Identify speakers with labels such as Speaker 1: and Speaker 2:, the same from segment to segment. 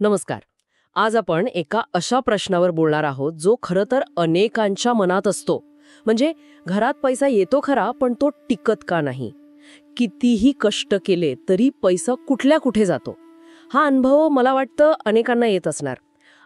Speaker 1: नमस्कार. आज आपण एका अशा प्रश्नावर बोलणार आहोत जो खरं तर अनेकांच्या मनात असतो. म्हणजे घरात पैसा येतो खरा, पण तो टिकत का नाही? कितीही कष्ट केले तरी पैसा कुठल्या कुठे जातो? हा अनुभव मला वाटतं अनेकांना येत असणार.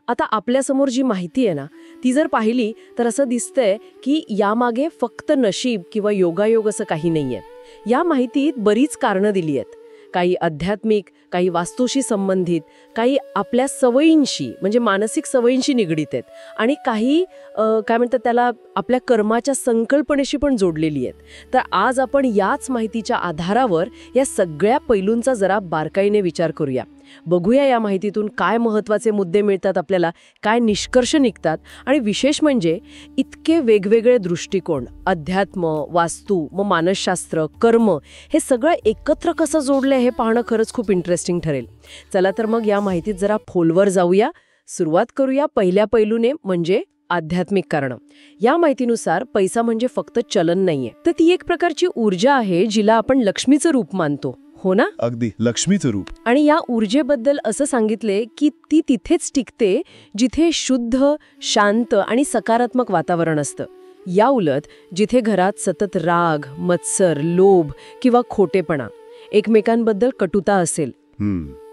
Speaker 1: आता आपल्यासमोर जी माहिती आहे ना, ती जर पाहिली तर असं दिसतंय की यामागे फक्त नशीब किंवा योगायोग असं काही नाहीये. या माहितीत बरीच कारणं दिली आहेत. काही आध्यात्मिक, काही वास्तूशी संबंधित, काही आपल्या सवयींशी म्हणजे मानसिक सवयींशी निगडीत आहेत आणि काही काय म्हणतात त्याला आपल्या कर्माच्या संकल्पनेशी पण जोडलेली आहेत. तर आज आपण याच माहितीच्या आधारावर या सगळ्या पैलूंचा जरा बारकाईने विचार करूया. बघूया या माहितीतून काय महत्त्वाचे मुद्दे मिळतात आपल्याला, काय निष्कर्ष निघतात आणि विशेष म्हणजे इतके वेगवेगळे दृष्टिकोन, अध्यात्म, वास्तू, मग मानसशास्त्र, कर्म हे सगळं एकत्र कसं जोडलं हे पाहणं खरंच खूप इंटरेस्टिंग ठरेल. चला तर मग या माहितीत जरा खोलवर जाऊया. सुरुवात करूया पहिल्या पैलूने, म्हणजे आध्यात्मिक कारणं. या माहितीनुसार पैसा म्हणजे फक्त चलन नाहीये, तर ती एक प्रकारची ऊर्जा आहे जिला आपण लक्ष्मीचं रूप मानतो. हो ना?
Speaker 2: अगदी लक्ष्मीचं रूप.
Speaker 1: आणि या ऊर्जेबद्दल असं सांगितले की ती तिथेच टिकते जिथे शुद्ध, शांत आणि सकारात्मक वातावरण असतं. या उलट जिथे घरात सतत राग, मत्सर, लोभ किंवा खोटेपणा, एकमेकांबद्दल कटुता असेल,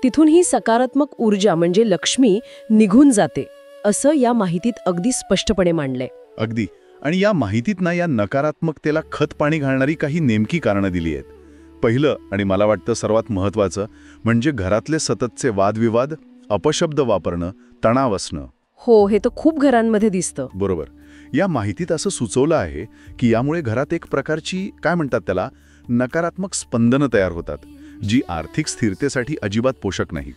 Speaker 1: तिथून ही सकारात्मक ऊर्जा म्हणजे लक्ष्मी निघून जाते, असं या माहितीत अगदी स्पष्टपणे मांडलंय.
Speaker 2: अगदी. आणि या माहितीत ना या नकारात्मकतेला खत पाणी घालणारी काही नेमकी कारणं दिली आहेत. पहिलं आणि मला वाटतं सर्वात महत्त्वाचं म्हणजे घरातले सततचे वादविवाद, अपशब्द वापरणं, तणाव असणं.
Speaker 1: हो, हे तर खूप घरांमध्ये दिसतं.
Speaker 2: बरोबर. या माहितीत असं सुचवलं आहे की यामुळे घरात एक प्रकारची काय म्हणतात त्याला नकारात्मक स्पंदनं तयार होतात, जी आर्थिक स्थिरतेसाठी अजिबात पोषक नाहीत.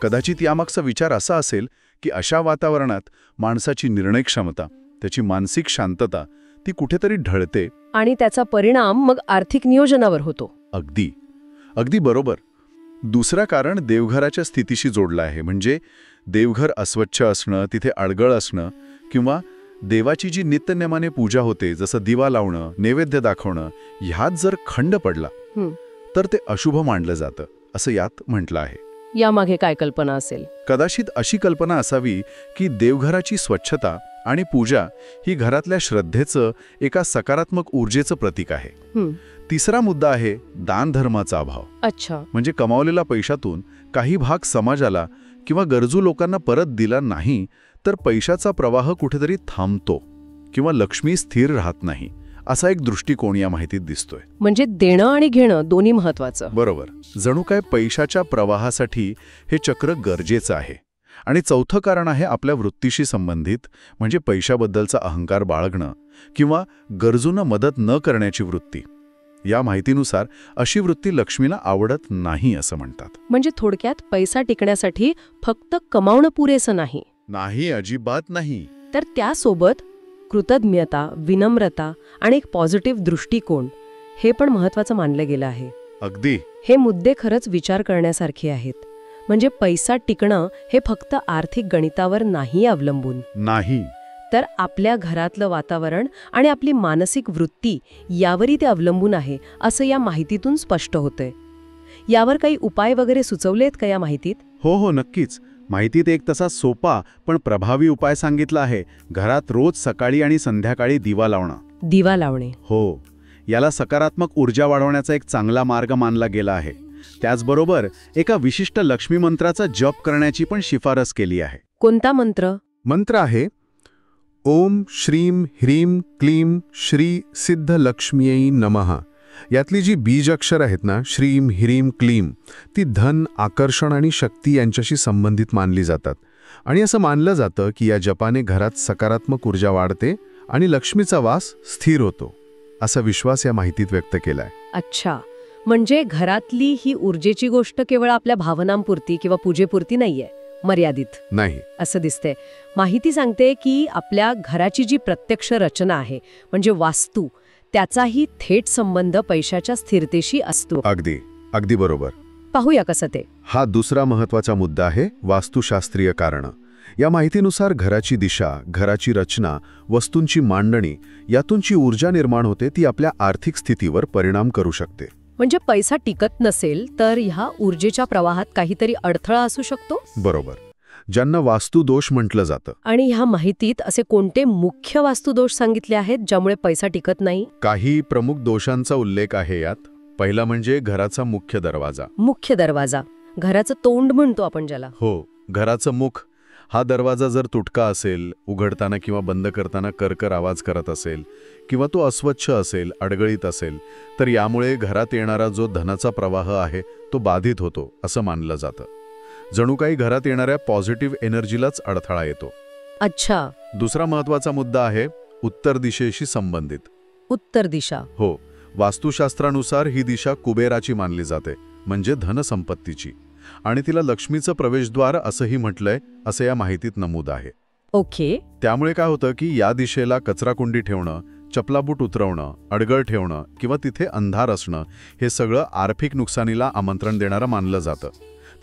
Speaker 2: कदाचित यामागचा विचार असा असेल की अशा वातावरणात माणसाची निर्णय क्षमता, त्याची मानसिक शांतता ती कुठेतरी ढळते
Speaker 1: आणि त्याचा परिणाम मग आर्थिक नियोजनावर होतो.
Speaker 2: अगदी अगदी बरोबर. दुसरं कारण देवघराच्या स्थितीशी जोडलं आहे. म्हणजे देवघर अस्वच्छ असणं, तिथे अडगळ असणं किंवा देवाची जी नित्यनेमाने पूजा होते, जसं दिवा लावणं, नैवेद्य दाखवणं, ह्यात जर खंड पडला तर ते अशुभ मानलं जातं, असं यात म्हटलं आहे.
Speaker 1: यामागे काय कल्पना असेल?
Speaker 2: कदाचित अशी कल्पना असावी की देवघराची स्वच्छता आणि पूजा ही घरातल्या श्रद्धेचं, एका सकारात्मक ऊर्जेचं प्रतीक आहे. तिसरा मुद्दा आहे दानधर्माचा अभाव.
Speaker 1: अच्छा.
Speaker 2: म्हणजे कमावलेल्या पैशातून काही भाग समाजाला किंवा गरजू लोकांना परत दिला नाही तर पैशाचा प्रवाह कुठेतरी थांबतो किंवा लक्ष्मी स्थिर राहत नाही, असा एक दृष्टिकोन या माहितीत दिसतोय.
Speaker 1: म्हणजे देणं आणि घेणं दोन्ही महत्वाचं.
Speaker 2: बरोबर. जणू काय पैशाच्या प्रवाहासाठी हे चक्र गरजेचं आहे. आणि चौथं कारण आहे आपल्या वृत्तीशी संबंधित, म्हणजे पैशाबद्दलचा अहंकार बाळगणं किंवा गरजूंना मदत न करण्याची वृत्ती. या माहितीनुसार अशी वृत्ती लक्ष्मीला आवडत नाही असं म्हणतात.
Speaker 1: म्हणजे थोडक्यात पैसा टिकण्यासाठी फक्त कमावणं पुरेसं नाही.
Speaker 2: नाही, अजिबात नाही.
Speaker 1: तर त्यासोबत कृतज्ञता, विनम्रता आणि एक पॉझिटिव्ह दृष्टिकोन हे पण महत्वाचं मानलं गेलं आहे.
Speaker 2: अगदी.
Speaker 1: हे मुद्दे खरंच विचार करण्यासारखे आहेत. म्हणजे पैसा टिकणं हे फक्त आर्थिक गणितावर नाही अवलंबून.
Speaker 2: नाही.
Speaker 1: तर आपल्या घरातलं वातावरण आणि आपली मानसिक वृत्ती यावरही ते अवलंबून आहे, असं या माहितीतून स्पष्ट होतंय. यावर काही उपाय वगैरे सुचवलेत का या माहितीत?
Speaker 2: हो, नक्कीच. माहितीत एक तसा सोपा पण प्रभावी उपाय सांगितला आहे. घरात रोज सकाळी आणि संध्याकाळी दिवा लावणं.
Speaker 1: दिवा लावणे.
Speaker 2: हो. याला सकारात्मक ऊर्जा वाढवण्याचा एक चांगला मार्ग मानला गेला आहे. त्याचबरोबर एका विशिष्ट लक्ष्मी मंत्राचा जप करण्याची पण शिफारस केली आहे.
Speaker 1: कोणता मंत्र?
Speaker 3: मंत्र आहे ओम श्रीम ह्रीम क्लीम श्री सिद्ध लक्ष्मीयै नमः. यातली जी बीज अक्षर आहेत ना, श्रीम ह्रीम क्लीम, ती धन, आकर्षण आणि शक्ती यांच्याशी संबंधित मानली जातात. आणि असं मानलं जातं की या जपाने घरात सकारात्मक ऊर्जा वाढते आणि लक्ष्मीचा वास स्थिर होतो, असा विश्वास या माहितीत व्यक्त केलाय.
Speaker 1: अच्छा. म्हणजे घरातली ही ऊर्जेची गोष्ट केवळ आपल्या भावनांपुरती किंवा पूजेपुरती नाहीये, मर्यादित
Speaker 3: नाही,
Speaker 1: असं दिसतंय. माहिती सांगते की आपल्या घराची जी प्रत्यक्ष रचना आहे म्हणजे वास्तू, त्याचाही थेट संबंध पैशाच्या स्थिरतेशी असतो.
Speaker 3: अगदी अगदी बरोबर.
Speaker 1: पाहूया कसं ते.
Speaker 3: हा दुसरा महत्वाचा मुद्दा आहे वास्तुशास्त्रीय कारणं. या माहितीनुसार घराची दिशा, घराची रचना, वस्तूंची मांडणी यातून जी ऊर्जा निर्माण होते ती आपल्या आर्थिक स्थितीवर परिणाम करू शकते.
Speaker 1: म्हणजे पैसा टिकत नसेल तर ह्या ऊर्जेच्या प्रवाहात काहीतरी अडथळा असू शकतो.
Speaker 3: बरोबर. ज्यांना वास्तुदोष म्हटलं जातं.
Speaker 1: आणि ह्या माहितीत असे कोणते मुख्य वास्तुदोष सांगितले आहेत ज्यामुळे पैसा टिकत नाही?
Speaker 3: काही प्रमुख दोषांचा उल्लेख आहे यात. पहिला म्हणजे घराचा मुख्य दरवाजा.
Speaker 1: मुख्य दरवाजा, घराचं तोंड म्हणतो आपण ज्याला.
Speaker 3: हो, घराचं मुख. हा दरवाजा जर तुटका असेल, उघडताना किंवा बंद करताना करकर आवाज करत असेल, किंवा तो अस्वच्छ असेल, अडगळीत असेल, तर यामुळे घरात येणारा जो धनाचा प्रवाह आहे तो बाधित होतो असं मानलं जातं. जणू काही घरात येणाऱ्या पॉझिटिव्ह एनर्जीलाच अडथळा येतो.
Speaker 1: अच्छा.
Speaker 3: दुसरा महत्वाचा मुद्दा आहे उत्तर दिशेशी संबंधित.
Speaker 1: उत्तर दिशा.
Speaker 3: हो, वास्तुशास्त्रानुसार ही दिशा कुबेराची मानली जाते, म्हणजे धनसंपत्तीची, आणि तिला लक्ष्मीचं प्रवेशद्वार असंही म्हटलंय, असं या माहितीत नमूद आहे.
Speaker 1: ओके.
Speaker 3: त्यामुळे काय होतं की या दिशेला कचराकुंडी ठेवणं, चपलाबूट उतरवणं, अडगळ ठेवणं किंवा तिथे अंधार असणं हे सगळं आर्थिक नुकसानीला आमंत्रण देणारं मानलं जातं.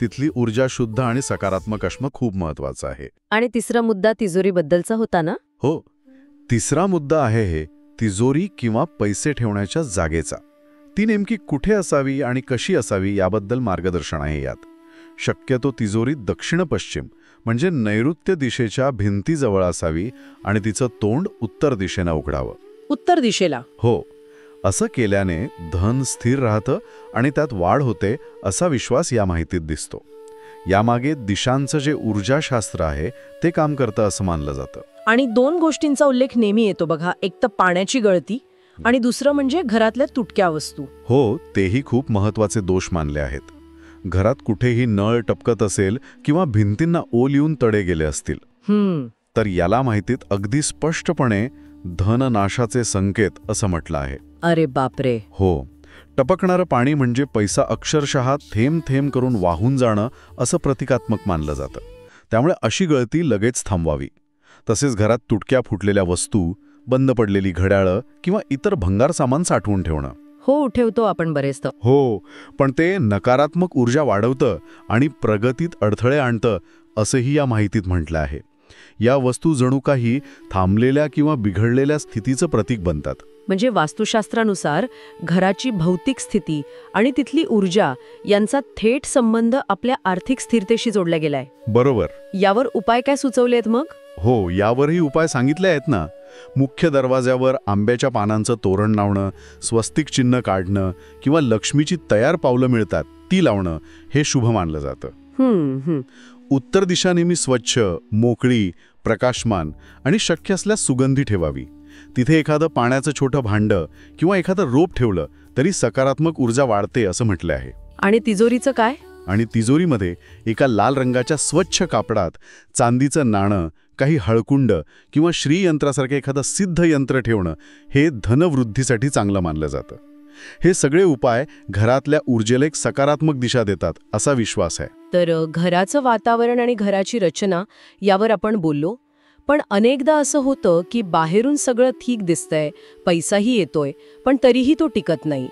Speaker 3: तिथली ऊर्जा शुद्ध आणि सकारात्मक असणं खूप महत्वाचं आहे.
Speaker 1: आणि तिसरा मुद्दा तिजोरीबद्दलचा होता ना?
Speaker 3: हो, तिसरा मुद्दा आहे हे तिजोरी किंवा पैसे ठेवण्याच्या जागेचा. ती नेमकी कुठे असावी आणि कशी असावी याबद्दल मार्गदर्शन आहे यात. शक्यतो तिजोरी दक्षिण-पश्चिम म्हणजे नैऋत्य दिशेच्या भिंतीजवळ असावी आणि तिचं तोंड उत्तर दिशेनं उघडावं.
Speaker 1: उत्तर दिशेला?
Speaker 3: हो, असं केल्याने धन स्थिर राहतं आणि त्यात वाढ होते असा विश्वास या माहितीत दिसतो. यामागे दिशांचं जे ऊर्जाशास्त्र आहे ते काम करतं असं मानलं जातं.
Speaker 1: आणि दोन गोष्टींचा उल्लेख नेहमी येतो बघा, एक तर पाण्याची गळती आणि दुसरं म्हणजे घरातल्या तुटक्या वस्तू.
Speaker 3: हो, तेही खूप महत्वाचे दोष मानले आहेत. घरात कुठेही नळ टपकत असेल किंवा भिंतींना ओल येऊन तडे गेले असतील तर याला माहितीत अगदी स्पष्टपणे धननाशाचे संकेत असं म्हटलं आहे.
Speaker 1: अरे बापरे.
Speaker 3: हो, टपकणारं पाणी म्हणजे पैसा अक्षरशः थेंब थेंब करून वाहून जाणं असं प्रतिकात्मक मानलं जातं. त्यामुळे अशी गळती लगेच थांबवावी. तसेच घरात तुटक्या फुटलेल्या वस्तू, बंद पडलेली घड्याळं किंवा इतर भंगार सामान साठवून ठेवणं.
Speaker 1: हो, ठेवतो आपण बरेच.
Speaker 3: हो, पण ते नकारात्मक ऊर्जा वाढवतं आणि प्रगतीत अडथळे आणतं असंही या माहितीत म्हटलं आहे. या वस्तू जणू काही थांबलेल्या किंवा बिघडलेल्या स्थितीचं प्रतीक बनतात.
Speaker 1: म्हणजे वास्तुशास्त्रानुसार घराची भौतिक स्थिती आणि तिथली ऊर्जा यांचा थेट संबंध आपल्या आर्थिक स्थिरतेशी जोडला गेलाय.
Speaker 3: बरोबर.
Speaker 1: यावर उपाय काय सुचवलेत मग?
Speaker 3: हो, यावरही उपाय सांगितले आहेत ना. मुख्य दरवाज्यावर आंब्याच्या पानांचं तोरण लावणं, स्वस्तिक चिन्ह काढणं किंवा लक्ष्मीची तयार पावलं मिळतात ती लावणं हे शुभ मानलं जातं. उत्तर दिशा नेहमी स्वच्छ, मोकळी, प्रकाशमान आणि शक्य असल्यास सुगंधी ठेवावी. तिथे एखादं पाण्याचं छोटं भांडं किंवा एखादं रोप ठेवलं तरी सकारात्मक ऊर्जा वाढते असं म्हटलं आहे.
Speaker 1: आणि तिजोरीचं काय?
Speaker 3: आणि तिजोरीमध्ये एका लाल रंगाच्या स्वच्छ कापडात चांदीचं नाणं, काही हळकुंड किंवा श्रीयंत्रासारखे एखादं सिद्ध यंत्र ठेवणं हे धनवृद्धीसाठी चांगलं मानलं जातं. हे सगळे उपाय घरातल्या ऊर्जेला एक सकारात्मक दिशा देतात असा विश्वास आहे.
Speaker 1: तर घराचं वातावरण आणि घराची रचना यावर आपण बोललो, पण अनेकदा असं होतं की बाहेरून सगळं ठीक दिसतंय, पैसाही येतोय, पण तरीही तो टिकत नाही.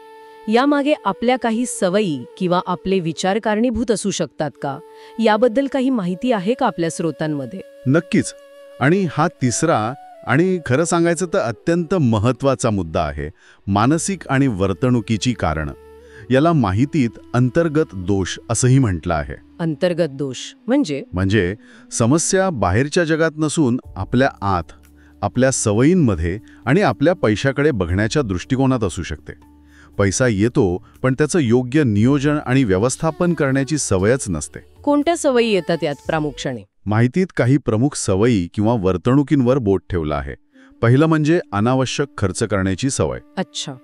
Speaker 1: यामागे आपल्या काही सवयी किंवा आपले विचार कारणीभूत असू शकतात का? याबद्दल काही माहिती आहे का आपल्या स्रोतांमध्ये?
Speaker 3: नक्कीच. आणि हा तिसरा आणि खरं सांगायचं तर अत्यंत महत्त्वाचा मुद्दा आहे, मानसिक आणि वर्तणुकीची कारणं. याला माहितीत अंतर्गत दोष असंही म्हटलं आहे.
Speaker 1: अंतर्गत दोष म्हणजे
Speaker 3: समस्या बाहेरच्या जगात नसून आपल्या आत, आपल्या सवयींमध्ये आणि आपल्या पैशाकडे बघण्याच्या दृष्टिकोनात असू शकते. पैसा येतो पण त्याचं योग्य नियोजन आणि व्यवस्थापन करण्याची सवयच नसते.
Speaker 1: कोणत्या सवयी येतात यात प्रामुख्याने?
Speaker 3: माहितीत काही प्रमुख सवयी किंवा वर्तणुकींवर बोट ठेवलं आहे. पहिलं म्हणजे अनावश्यक खर्च करण्याची सवय.
Speaker 1: अच्छा.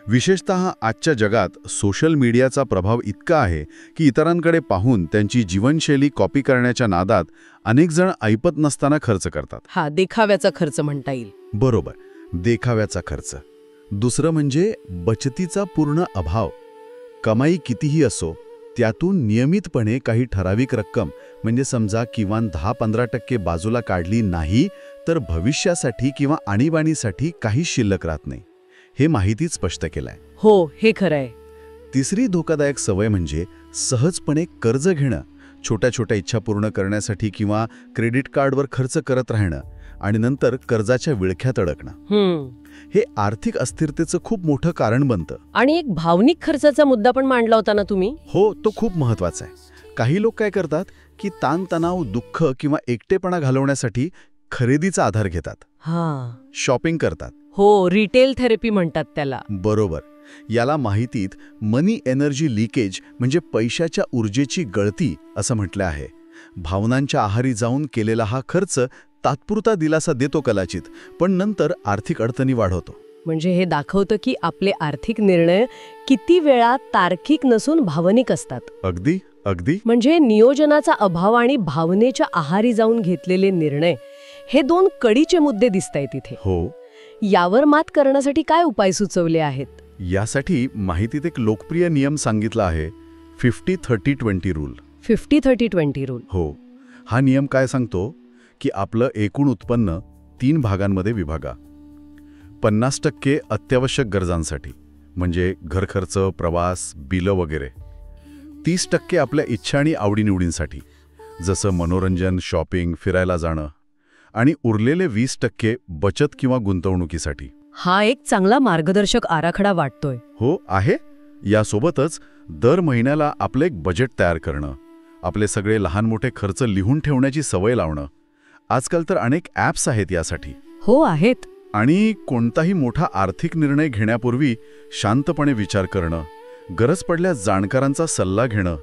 Speaker 3: विशेषतः आजच्या जगात सोशल मीडियाचा प्रभाव इतका आहे की इतरांकडे पाहून त्यांची जीवनशैली कॉपी करण्याच्या नादात अनेक जण ऐपत नसताना खर्च करतात.
Speaker 1: हा, देखाव्याचा खर्च म्हणता येईल.
Speaker 3: बरोबर, देखाव्याचा खर्च. दुसरं म्हणजे बचतीचा पूर्ण अभाव. कमाई कितीही असो त्यातून नियमितपणे काही ठराविक रक्कम म्हणजे समजा किमान 10-15% बाजूला काढली नाही तर भविष्यासाठी किंवा आणीबाणीसाठी काही शिल्लक राहत नाही. हे माहितीत स्पष्ट केलंय.
Speaker 1: हो, हे खरंय.
Speaker 3: तिसरी धोकादायक सवय म्हणजे सहजपणे कर्ज घेणं, छोट्या छोट्या इच्छा पूर्ण करण्यासाठी किंवा क्रेडिट कार्डवर खर्च करत राहणं आणि नंतर कर्जाच्या विळख्यात अडकणं. हे आर्थिक अस्थिरतेचं खूप मोठं कारण बनतं.
Speaker 1: आणि एक भावनिक खर्चाचा मुद्दा पण मांडला होता ना तुम्ही?
Speaker 3: हो, तो खूप महत्वाचा आहे. काही लोक काय करतात
Speaker 2: की ताणतणाव, दुःख किंवा एकटेपणा घालवण्यासाठी खरेदीचा आधार घेतात,
Speaker 1: हा,
Speaker 2: शॉपिंग करतात.
Speaker 1: हो, रिटेल थेरपी म्हणतात त्याला.
Speaker 2: बरोबर. याला माहितीत मनी एनर्जी लिकेज म्हणजे पैशाच्या ऊर्जेची गळती असं म्हटलं आहे. भावनांच्या आहारी जाऊन केलेला हा खर्च तात्पुरता दिलासा देतो कदाचित, पण नंतर आर्थिक अडचणी वाढवतो.
Speaker 1: म्हणजे हे दाखवतं की आपले आर्थिक निर्णय किती वेळा तार्किक नसून भावनिक असतात.
Speaker 2: अगदी अगदी.
Speaker 1: म्हणजे नियोजनाचा अभाव आणि भावनेच्या आहारी जाऊन घेतलेले निर्णय हे दोन कळीचे मुद्दे दिसतायत इथे.
Speaker 2: हो.
Speaker 1: यावर मात करण्यासाठी काय उपाय सुचवले आहेत?
Speaker 2: यासाठी माहितीत एक लोकप्रिय नियम सांगितला आहे, 50-30-20 रूल.
Speaker 1: 50-30-20 रूल.
Speaker 2: हो. हा नियम काय सांगतो की आपलं एकूण उत्पन्न 3 भागांमध्ये विभागा. 50% अत्यावश्यक गरजांसाठी, म्हणजे घरखर्च, प्रवास, बिलं वगैरे. 30% आपल्या इच्छा आणि आवडीनिवडींसाठी, जसं मनोरंजन, शॉपिंग, फिरायला जाणं. आणि उरलेले 20% बचत किंवा गुंतवणुकीसाठी.
Speaker 1: हा एक चांगला मार्गदर्शक आराखडा वाटतोय.
Speaker 2: हो आहे. यासोबतच दर महिन्याला आपलं एक बजेट तयार करणं, आपले सगळे लहान मोठे खर्च लिहून ठेवण्याची सवय लावणं. आजकाल तर अनेक ॲप्स आहेत यासाठी.
Speaker 1: हो, आहेत.
Speaker 2: आणि कोणताही मोठा आर्थिक निर्णय घेण्यापूर्वी शांतपणे विचार करणं, गरज पडल्यास जाणकारांचा सल्ला घेणं,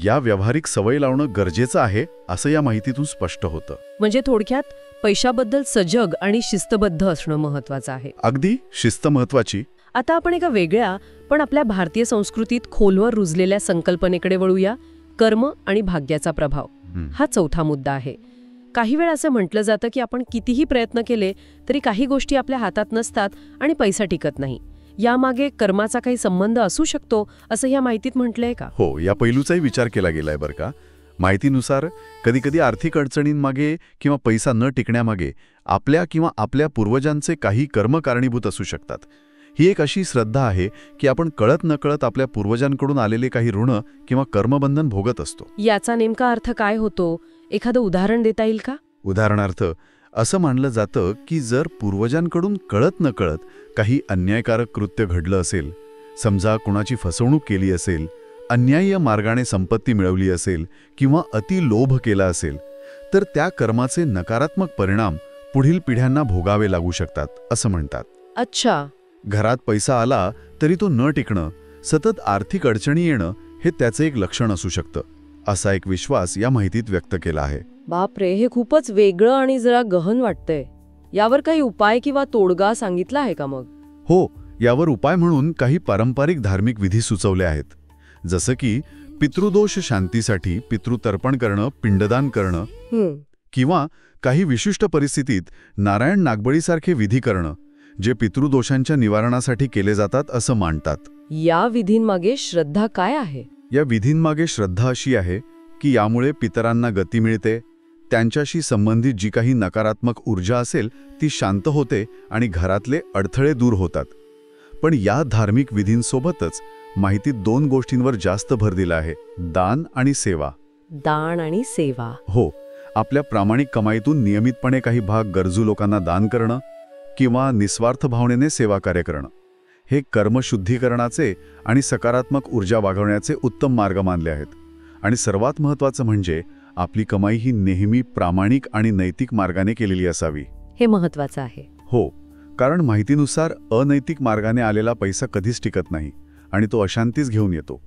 Speaker 2: या व्यावहारिक सवय लावणं गरजेचं आहे, असं या माहितीतून स्पष्ट होतं.
Speaker 1: म्हणजे थोडक्यात पैशाबद्दल सजग आणि शिस्तबद्ध असणं महत्वाचं आहे.
Speaker 2: अगदी, शिस्त महत्वाची.
Speaker 1: आता आपण एका वेगळ्या पण आपल्या भारतीय संस्कृतीत खोलवर रुजलेल्या संकल्पनेकडे वळूया. कर्म आणि भाग्याचा प्रभाव हा चौथा मुद्दा आहे. काही वेळा असं म्हटलं जातं की आपण कितीही प्रयत्न केले तरी काही गोष्टी आपल्या हातात नसतात आणि पैसा टिकत नाही. यामागे कर्माचा काही संबंध असू शकतो असं या माहितीत म्हटलंय का?
Speaker 2: हो, या पैलूचाही विचार केला गेलाय बरं का. माहितीनुसार कधीकधी आर्थिक अडचणींमागे किंवा पैसा न टिकण्यामागे आपल्या किंवा आपल्या पूर्वजांचे काही कर्म कारणीभूत असू शकतात. ही एक अशी श्रद्धा आहे की आपण कळत नकळत आपल्या पूर्वजांकडून आलेले काही ऋण किंवा कर्मबंधन भोगत असतो.
Speaker 1: याचा नेमका अर्थ काय होतो? एखादं उदाहरण देता येईल का?
Speaker 2: उदाहरणार्थ असं मानलं जातं की जर पूर्वजांकडून कळत नकळत काही अन्यायकारक कृत्य घडलं असेल, समजा कुणाची फसवणूक केली असेल, अन्याय्य मार्गाने संपत्ती मिळवली असेल किंवा अतिलोभ केला असेल, तर त्या कर्माचे नकारात्मक परिणाम पुढील पिढ्यांना भोगावे लागू शकतात असं म्हणतात.
Speaker 1: अच्छा.
Speaker 2: घरात पैसा आला तरी तो न टिकणं, सतत आर्थिक अडचणी येणं हे त्याचं एक लक्षण असू शकतं, असा एक विश्वास या माहितीत व्यक्त केला आहे.
Speaker 1: बापरे, हे खूपच वेगळं आणि जरा गहन वाटतंय. यावर काही उपाय किंवा तोडगा सांगितला आहे का मग?
Speaker 2: हो, यावर उपाय म्हणून काही पारंपरिक धार्मिक विधी सुचवले आहेत. जसं की पितृदोष शांतीसाठी पितृतर्पण करणं, पिंडदान करणं, किंवा काही विशिष्ट परिस्थितीत नारायण नागबळीसारखे विधी करणं, जे पितृदोषांच्या निवारणासाठी केले जातात असं मानतात.
Speaker 1: या विधींमागे श्रद्धा काय आहे?
Speaker 2: या विधींमागे श्रद्धा अशी आहे की यामुळे पितरांना गती मिळते, त्यांच्याशी संबंधित जी काही नकारात्मक ऊर्जा असेल ती शांत होते आणि घरातले अडथळे दूर होतात. पण या धार्मिक विधींसोबतच माहितीत 2 गोष्टींवर जास्त भर दिला आहे: दान आणि सेवा.
Speaker 1: दान आणि सेवा.
Speaker 2: हो, आपल्या प्रामाणिक कमाईतून नियमितपणे काही भाग गरजू लोकांना दान करणं किंवा निस्वार्थ भावनेने सेवा कार्य करणं, हे कर्मशुद्धीकरणाचे आणि सकारात्मक ऊर्जा वाढवण्याचे उत्तम मार्ग मानले आहेत. आणि सर्वात महत्त्वाचं म्हणजे आपली कमाई ही नेहमी प्रामाणिक आणि नैतिक मार्गाने केलेली असावी.
Speaker 1: हे महत्त्वाचं आहे.
Speaker 2: हो, कारण माहितीनुसार अनैतिक मार्गाने आलेला पैसा कधीच टिकत नाही आणि तो अशांतीच घेऊन येतो.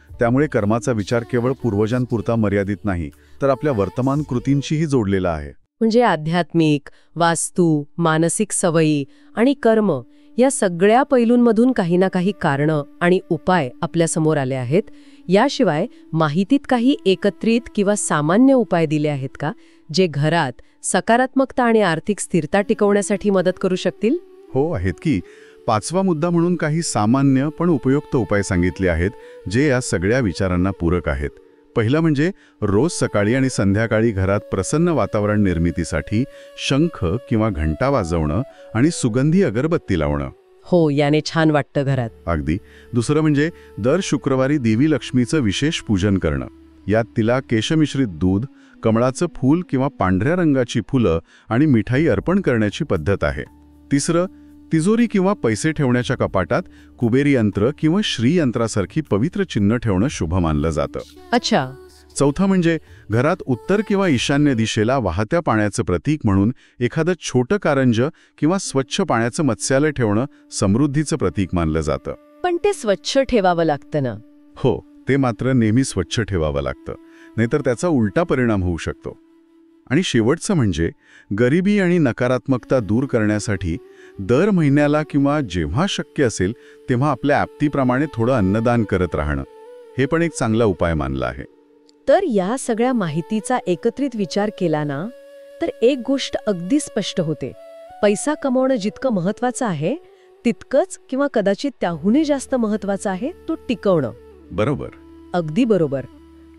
Speaker 2: त्यामुळे कर्माचा विचार केवळ पूर्वजांपुरता मर्यादित नाही, तर आपल्या वर्तमान कृतींशीही जोडलेला आहे.
Speaker 1: म्हणजे आध्यात्मिक, वास्तू, मानसिक सवयी आणि कर्म या सगळ्या पैलूंमधून काही ना काही कारणं आणि उपाय आपल्या समोर आले आहेत. याशिवाय माहितीत काही एकत्रित किंवा सामान्य उपाय दिले आहेत का, जे घरात सकारात्मकता आणि आर्थिक स्थिरता टिकवण्यासाठी मदत करू शकतील?
Speaker 2: हो, आहेत की. 5वा मुद्दा म्हणून काही सामान्य पण उपयुक्त उपाय सांगितले आहेत, जे या सगळ्या विचारांना पूरक आहेत. पहिलं म्हणजे रोज सकाळी आणि संध्याकाळी घरात प्रसन्न वातावरण निर्मितीसाठी शंख किंवा घंटा वाजवणं आणि सुगंधी अगरबत्ती लावणं.
Speaker 1: हो, याने छान वाटतं घरात.
Speaker 2: अगदी. दुसरं म्हणजे दर शुक्रवारी देवी लक्ष्मीचं विशेष पूजन करणं. यात तिला केशमिश्रित दूध, कमळाचं फूल किंवा पांढऱ्या रंगाची फुलं आणि मिठाई अर्पण करण्याची पद्धत आहे. तिसरं, तिजोरी किंवा पैसे ठेवण्याच्या कपाटात कुबेरी यंत्र किंवा श्री यंत्रासारखी पवित्र चिन्ह ठेवणं शुभ मानलं जातं.
Speaker 1: अच्छा.
Speaker 2: चौथा म्हणजे घरात उत्तर किंवा ईशान्य दिशेला वाहत्या पाण्याचं प्रतीक म्हणून एखादं छोटं कारंजं किंवा स्वच्छ पाण्याचं मत्स्यालय ठेवणं समृद्धीचं प्रतीक मानलं जातं.
Speaker 1: पण ते स्वच्छ ठेवावं लागतं ना.
Speaker 2: हो, ते मात्र नेहमी स्वच्छ ठेवावं लागतं, नाहीतर त्याचा उलटा परिणाम होऊ शकतो. आणि शेवटचं म्हणजे गरिबी आणि नकारात्मकता दूर करण्यासाठी दर महिन्याला किंवा जेव्हा शक्य असेल तेव्हा आपल्या ॲप्तीप्रमाणे थोडं अन्नदान करत राहणं, हे पण एक चांगला उपाय मानला आहे.
Speaker 1: तर या सगळ्या माहितीचा एकत्रित विचार केला ना, तर एक गोष्ट अगदी स्पष्ट होते. पैसा कमवणं जितकं महत्वाचं आहे, तितकंच किंवा कदाचित त्याहूनही जास्त महत्वाचं आहे तो टिकवणं.
Speaker 2: बरोबर.
Speaker 1: अगदी बरोबर.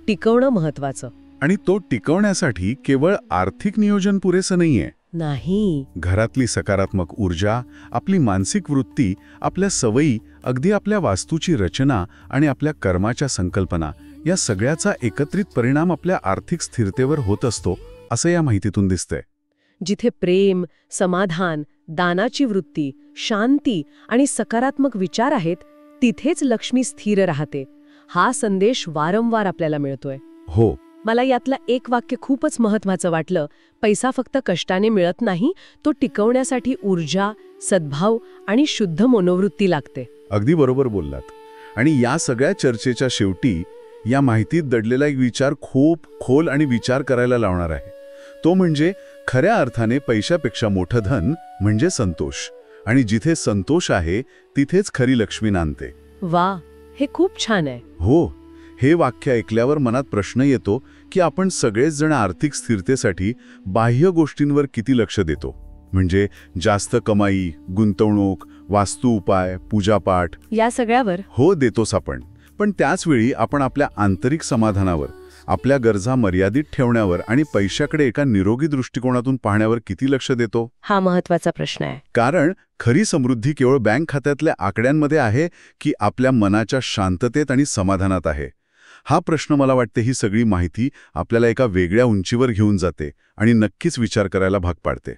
Speaker 1: टिकवणं महत्वाचं.
Speaker 2: आणि तो टिकवण्यासाठी केवळ आर्थिक नियोजन पुरेसं नाहीये.
Speaker 1: नाही.
Speaker 2: घरातली सकारात्मक ऊर्जा, आपली मानसिक वृत्ती, आपल्या सवयी, अगदी आपल्या वास्तूची रचना आणि आपल्या कर्माच्या संकल्पना, या सगळ्याचा एकत्रित परिणाम आपल्या आर्थिक स्थिरतेवर होत असतो, असं या माहितीतून दिसतंय.
Speaker 1: जिथे प्रेम, समाधान, दानाची वृत्ती, शांती आणि सकारात्मक विचार आहेत, तिथेच लक्ष्मी स्थिर राहते. हा संदेश वारंवार आपल्याला मिळतोय.
Speaker 2: हो.
Speaker 1: मला यातलं एक वाक्य खूपच महत्वाचं वाटलं. पैसा फक्त कष्टाने मिळत नाही, तो टिकवण्यासाठी ऊर्जा, सद्भाव आणि शुद्ध मनोवृत्ती लागते.
Speaker 2: अगदी बरोबर बोललात. आणि या सगळ्या चर्चेच्या शेवटी या माहितीत दडलेला एक विचार खूप खोल आणि विचार करायला लावणार आहे. तो म्हणजे खऱ्या अर्थाने पैशापेक्षा मोठं धन म्हणजे संतोष. आणि जिथे संतोष आहे तिथेच खरी लक्ष्मी नांदते.
Speaker 1: वा, हे खूप छान आहे.
Speaker 2: हो, हे वाक्य ऐकल्यावर मनात प्रश्न येतो की आपण सगळेच जण आर्थिक स्थिरतेसाठी बाह्य गोष्टींवर किती लक्ष देतो. म्हणजे जास्त कमाई, गुंतवणूक, वास्तू उपाय, पूजापाठ,
Speaker 1: या सगळ्यावर
Speaker 2: हो देतोच आपण. पण त्याचवेळी आपण आपल्या आंतरिक समाधानावर, आपल्या गरजा मर्यादित ठेवण्यावर आणि पैशाकडे एका निरोगी दृष्टिकोनातून पाहण्यावर किती लक्ष देतो.
Speaker 1: हा महत्वाचा प्रश्न आहे.
Speaker 2: कारण खरी समृद्धी केवळ बँक खात्यातल्या आकड्यांमध्ये आहे की आपल्या मनाच्या शांततेत आणि समाधानात आहे. हा प्रश्न मला वाटते ही सगळी माहिती आपल्याला एका वेगळ्या उंचीवर घेऊन जाते आणि नक्कीच विचार करायला भाग पाडते.